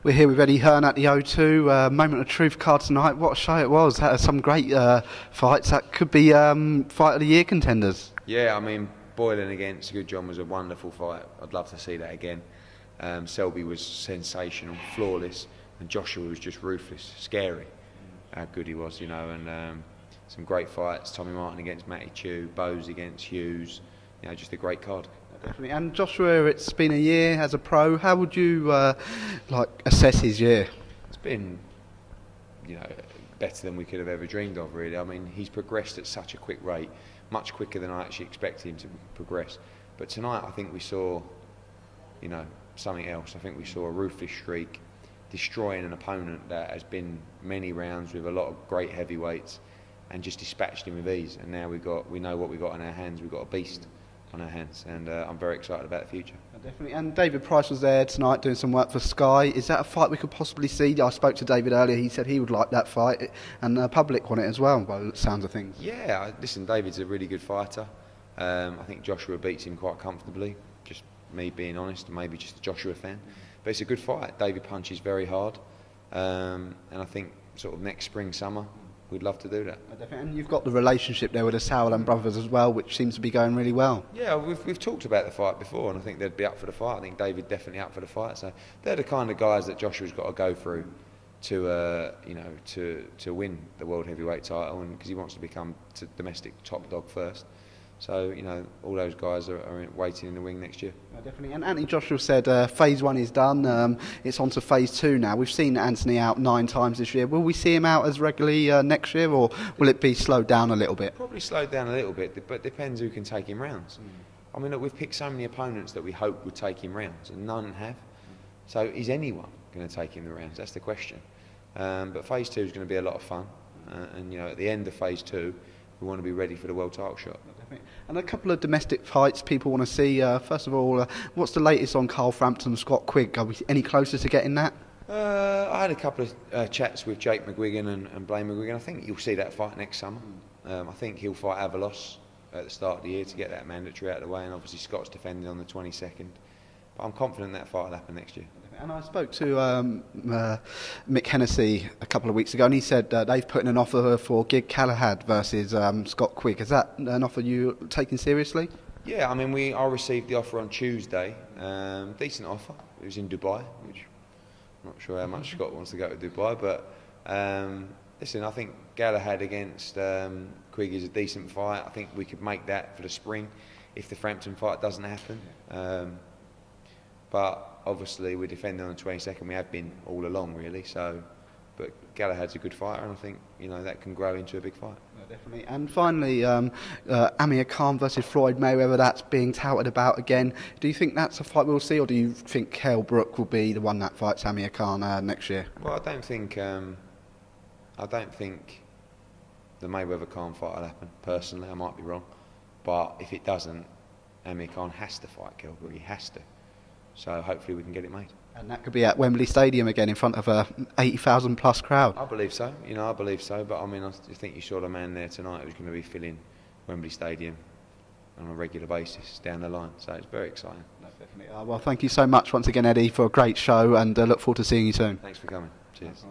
We're here with Eddie Hearn at the O2. Moment of Truth card tonight. What a show it was. Some great fights. That could be Fight of the Year contenders. Yeah, I mean, Boylan against Good John was a wonderful fight. I'd love to see that again. Selby was sensational, flawless, and Joshua was just ruthless, scary. How good he was, you know, and some great fights. Tommy Martin against Matty Chew, Bowes against Hughes. You know, just a great card. Definitely. And Joshua, it's been a year as a pro. How would you assess his year? It's been, you know, better than we could have ever dreamed of, really. I mean, he's progressed at such a quick rate, much quicker than I actually expected him to progress. But tonight, I think we saw, you know, something else. I think we saw a ruthless streak, destroying an opponent that has been many rounds with a lot of great heavyweights, and just dispatched him with ease. And now we know what we got in our hands. We've got a beast on our hands, and I'm very excited about the future. Definitely. And David Price was there tonight doing some work for Sky. Is that a fight we could possibly see? I spoke to David earlier. He said he would like that fight, and the public want it as well, by the sounds of things. Yeah, listen, David's a really good fighter. I think Joshua beats him quite comfortably, just me being honest, maybe just a Joshua fan. But it's a good fight. David punches very hard, and I think sort of next spring, summer, we'd love to do that. And you've got the relationship there with the Sauerland brothers as well, which seems to be going really well. Yeah, we've talked about the fight before, and I think they'd be up for the fight. I think David definitely up for the fight. So they're the kind of guys that Joshua's got to go through to you know, to win the world heavyweight title, and because he wants to become domestic top dog first. So, you know, all those guys are waiting in the wing next year. Definitely. And Anthony Joshua said phase 1 is done. It's on to phase 2 now. We've seen Anthony out 9 times this year. Will we see him out as regularly next year, or will it be slowed down a little bit? Probably slowed down a little bit, but it depends who can take him rounds. I mean, look, we've picked so many opponents that we hope would take him rounds, and none have. So is anyone going to take him the rounds? That's the question. But phase 2 is going to be a lot of fun. And, you know, at the end of phase 2, we want to be ready for the world title shot. And a couple of domestic fights people want to see. First of all, what's the latest on Carl Frampton and Scott Quigg? Are we any closer to getting that? I had a couple of chats with Jake McGuigan and Blaine McGuigan. I think you'll see that fight next summer. I think he'll fight Avalos at the start of the year to get that mandatory out of the way, and obviously Scott's defending on the 22nd. But I'm confident that fight will happen next year. And I spoke to Mick Hennessy a couple of weeks ago, and he said they've put in an offer for Gig Galahad versus Scott Quigg. Is that an offer you're taking seriously? Yeah, I mean, I received the offer on Tuesday. Decent offer. It was in Dubai, which I'm not sure how much Scott wants to go to Dubai. But listen, I think Galahad against Quigg is a decent fight. I think we could make that for the spring if the Frampton fight doesn't happen. But obviously we're defending on the 22nd. We have been all along, really. So, but Galahad's a good fighter, and I think, you know, that can grow into a big fight. Yeah, definitely. And finally, Amir Khan versus Floyd Mayweather. That's being touted about again. Do you think that's a fight we'll see, or do you think Kell Brook will be the one that fights Amir Khan next year? Well, I don't think the Mayweather Khan fight will happen. Personally, I might be wrong, but if it doesn't, Amir Khan has to fight Kell Brook. He has to. So hopefully we can get it made. And that could be at Wembley Stadium again in front of a 80,000 plus crowd. I believe so. You know, I believe so. But I mean, I think you saw the man there tonight who's going to be filling Wembley Stadium on a regular basis down the line. So it's very exciting. No, definitely. Well, thank you so much once again, Eddie, for a great show, and look forward to seeing you soon. Thanks for coming. Cheers.